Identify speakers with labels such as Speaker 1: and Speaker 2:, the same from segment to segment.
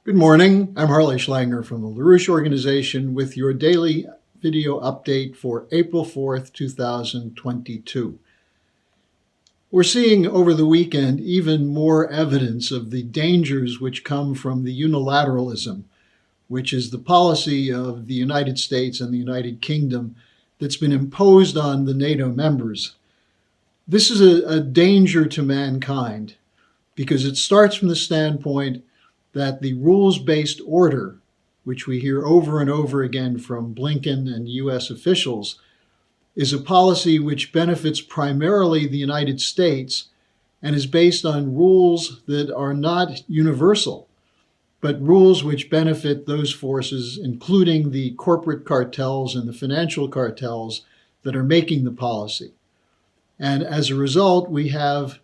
Speaker 1: Good morning. I'm Harley Schlanger from the LaRouche Organization with your daily video update for April 4th, 2022. We're seeing over the weekend even more evidence of the dangers which come from the unilateralism, which is the policy of the United States and the United Kingdom that's been imposed on the NATO members. This is a danger to mankind because it starts from the standpoint that the rules-based order, which we hear over and over again from Blinken and U.S. officials, is a policy which benefits primarily the United States and is based on rules that are not universal, but rules which benefit those forces, including the corporate cartels and the financial cartels that are making the policy. And as a result, we have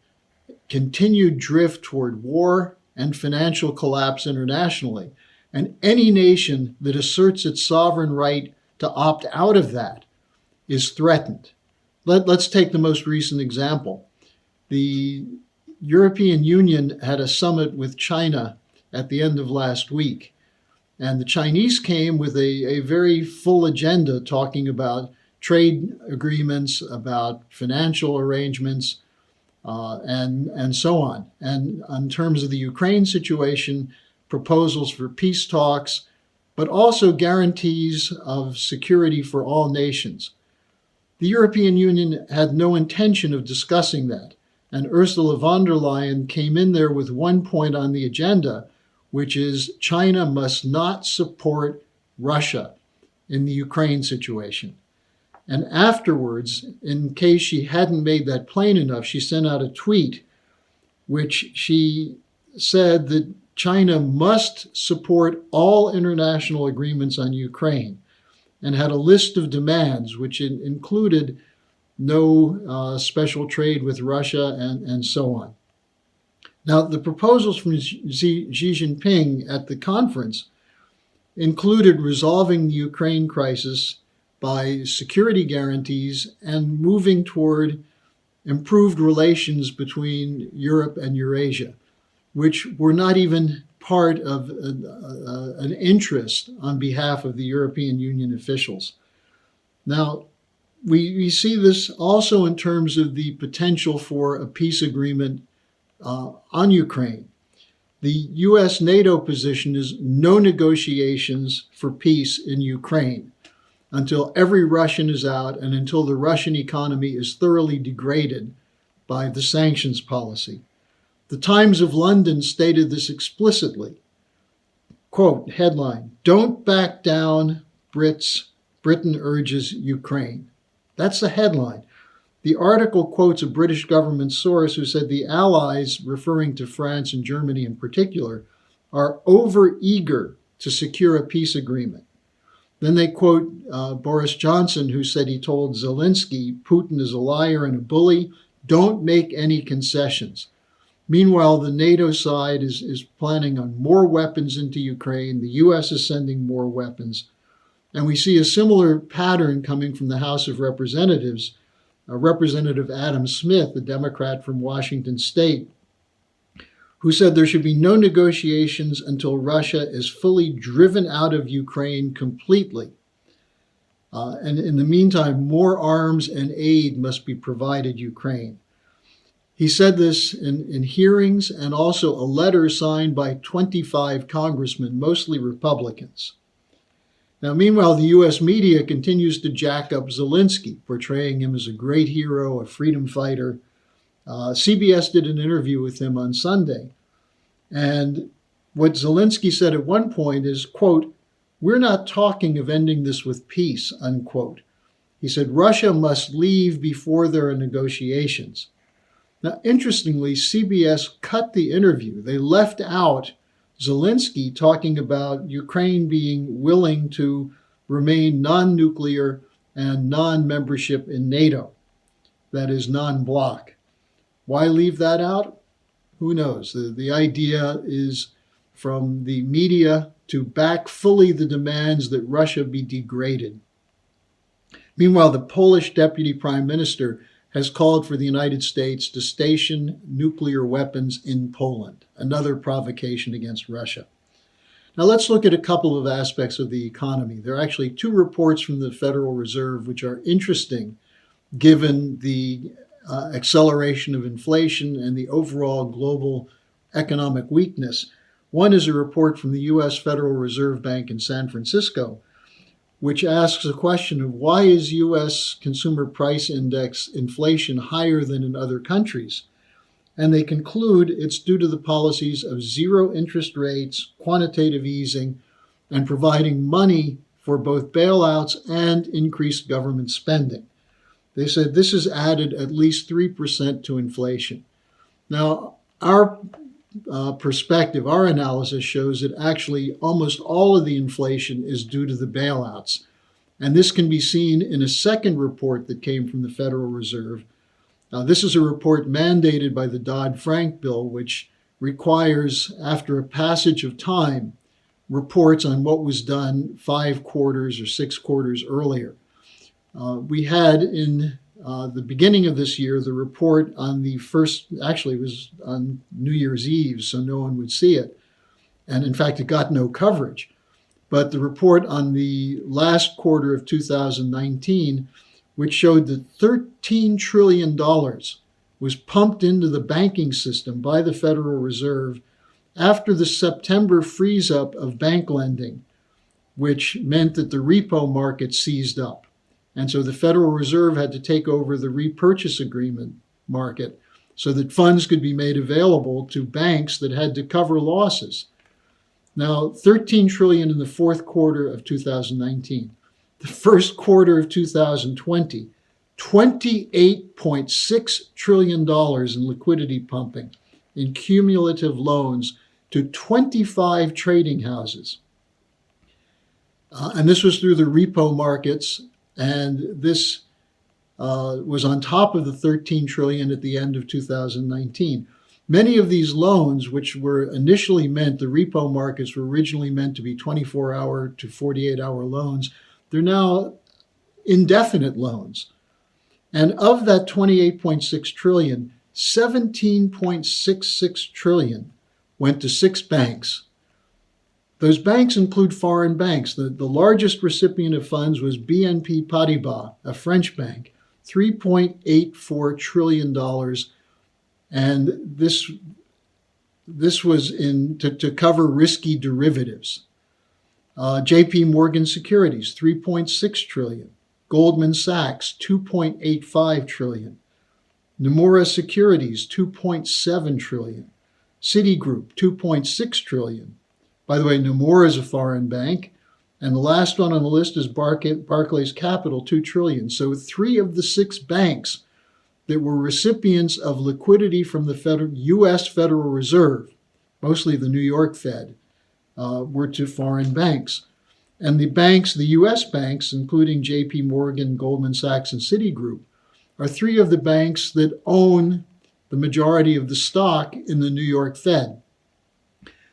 Speaker 1: continued drift toward war and financial collapse internationally. And any nation that asserts its sovereign right to opt out of that is threatened. Let's take the most recent example. The European Union had a summit with China at the end of last week. And the Chinese came with a very full agenda talking about trade agreements, about financial arrangements, and so on. And in terms of the Ukraine situation, proposals for peace talks, but also guarantees of security for all nations. The European Union had no intention of discussing that. And Ursula von der Leyen came in there with one point on the agenda, which is China must not support Russia in the Ukraine situation. And afterwards, in case she hadn't made that plain enough, she sent out a tweet which she said that China must support all international agreements on Ukraine and had a list of demands which included no special trade with Russia and so on. Now, the proposals from Xi Jinping at the conference included resolving the Ukraine crisis by security guarantees and moving toward improved relations between Europe and Eurasia, which were not even part of an interest on behalf of the European Union officials. Now, we see this also in terms of the potential for a peace agreement on Ukraine. The U.S. NATO position is no negotiations for peace in Ukraine until every Russian is out and until the Russian economy is thoroughly degraded by the sanctions policy. The Times of London stated this explicitly. Quote, headline, "Don't back down, Brits. Britain urges Ukraine." That's the headline. The article quotes a British government source who said the Allies, referring to France and Germany in particular, are overeager to secure a peace agreement. Then they quote Boris Johnson, who said he told Zelensky, Putin is a liar and a bully, don't make any concessions. Meanwhile, the NATO side is planning on more weapons into Ukraine. The U.S. is sending more weapons. And we see a similar pattern coming from the House of Representatives. Representative Adam Smith, a Democrat from Washington State, who said there should be no negotiations until Russia is fully driven out of Ukraine completely. And in the meantime, more arms and aid must be provided Ukraine. He said this in hearings and also a letter signed by 25 congressmen, mostly Republicans. Now, meanwhile, the U.S. media continues to jack up Zelensky, portraying him as a great hero, a freedom fighter. CBS did an interview with him on Sunday. And what Zelensky said at one point is, quote, "We're not talking of ending this with peace," unquote. He said, "Russia must leave before there are negotiations." Now, interestingly, CBS cut the interview. They left out Zelensky talking about Ukraine being willing to remain non-nuclear and non-membership in NATO, that is, non-bloc. Why leave that out? Who knows? The idea is from the media to back fully the demands that Russia be degraded. Meanwhile, the Polish deputy prime minister has called for the United States to station nuclear weapons in Poland, another provocation against Russia. Now let's look at a couple of aspects of the economy. There are actually two reports from the Federal Reserve which are interesting given the acceleration of inflation and the overall global economic weakness. One is a report from the U.S. Federal Reserve Bank in San Francisco, which asks a question of why is U.S. consumer price index inflation higher than in other countries? And they conclude it's due to the policies of zero interest rates, quantitative easing, and providing money for both bailouts and increased government spending. They said this has added at least 3% to inflation. Now, our perspective, our analysis shows that actually almost all of the inflation is due to the bailouts. And this can be seen in a second report that came from the Federal Reserve. This is a report mandated by the Dodd-Frank bill, which requires, after a passage of time, reports on what was done 5 quarters or 6 quarters earlier. We had in the beginning of this year the report on the first, actually it was on New Year's Eve, so no one would see it. And in fact, it got no coverage. But the report on the last quarter of 2019, which showed that $13 trillion was pumped into the banking system by the Federal Reserve after the September freeze-up of bank lending, which meant that the repo market seized up. And so the Federal Reserve had to take over the repurchase agreement market so that funds could be made available to banks that had to cover losses. Now, $13 trillion in the fourth quarter of 2019. The first quarter of 2020, $28.6 trillion in liquidity pumping in cumulative loans to 25 trading houses. And this was through the repo markets, and this was on top of the $13 trillion at the end of 2019. Many of these loans, which were initially meant, the repo markets were originally meant to be 24-hour to 48-hour loans, they're now indefinite loans. And of that 28.6 trillion, 17.66 trillion went to 6 banks. Those banks include foreign banks. The largest recipient of funds was BNP Paribas, a French bank, $3.84 trillion. And this was to cover risky derivatives. JP Morgan Securities, $3.6 trillion. Goldman Sachs, $2.85 trillion. Nomura Securities, $2.7 trillion. Citigroup, $2.6 trillion. By the way, Nomura is a foreign bank. And the last one on the list is Barclays Capital, $2 trillion. So 3 of the 6 banks that were recipients of liquidity from the U.S. Federal Reserve, mostly the New York Fed, were to foreign banks. And the banks, the U.S. banks, including JP Morgan, Goldman Sachs, and Citigroup, are 3 of the banks that own the majority of the stock in the New York Fed.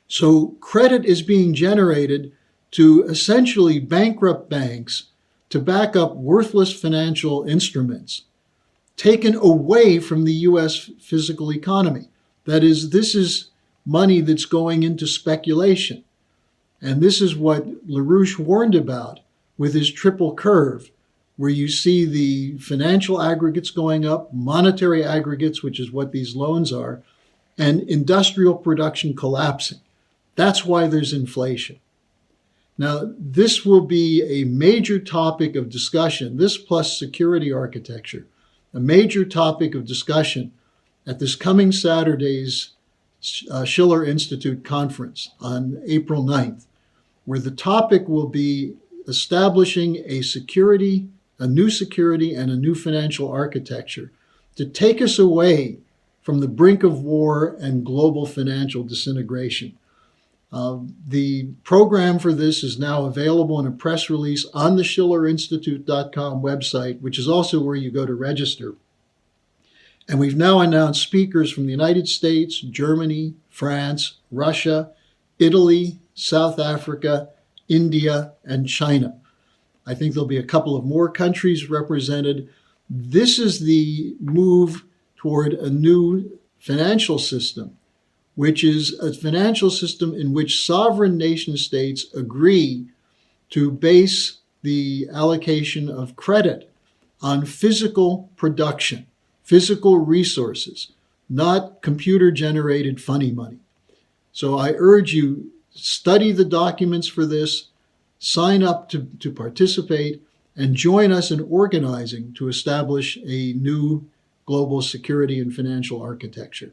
Speaker 1: So credit is being generated to essentially bankrupt banks to back up worthless financial instruments taken away from the U.S. physical economy. That is, this is money that's going into speculation. And this is what LaRouche warned about with his triple curve, where you see the financial aggregates going up, monetary aggregates, which is what these loans are, and industrial production collapsing. That's why there's inflation. Now, this will be a major topic of discussion, this plus security architecture, a major topic of discussion at this coming Saturday's Schiller Institute conference on April 9th, where the topic will be establishing a new security and a new financial architecture to take us away from the brink of war and global financial disintegration. The program for this is now available in a press release on the schillerinstitute.com website, which is also where you go to register. And we've now announced speakers from the United States, Germany, France, Russia, Italy, South Africa, India, and China. I think there'll be a couple of more countries represented. This is the move toward a new financial system which is a financial system in which sovereign nation states agree to base the allocation of credit on physical production, physical resources, not computer-generated funny money. So I urge you, study the documents for this, sign up to participate, and join us in organizing to establish a new global security and financial architecture.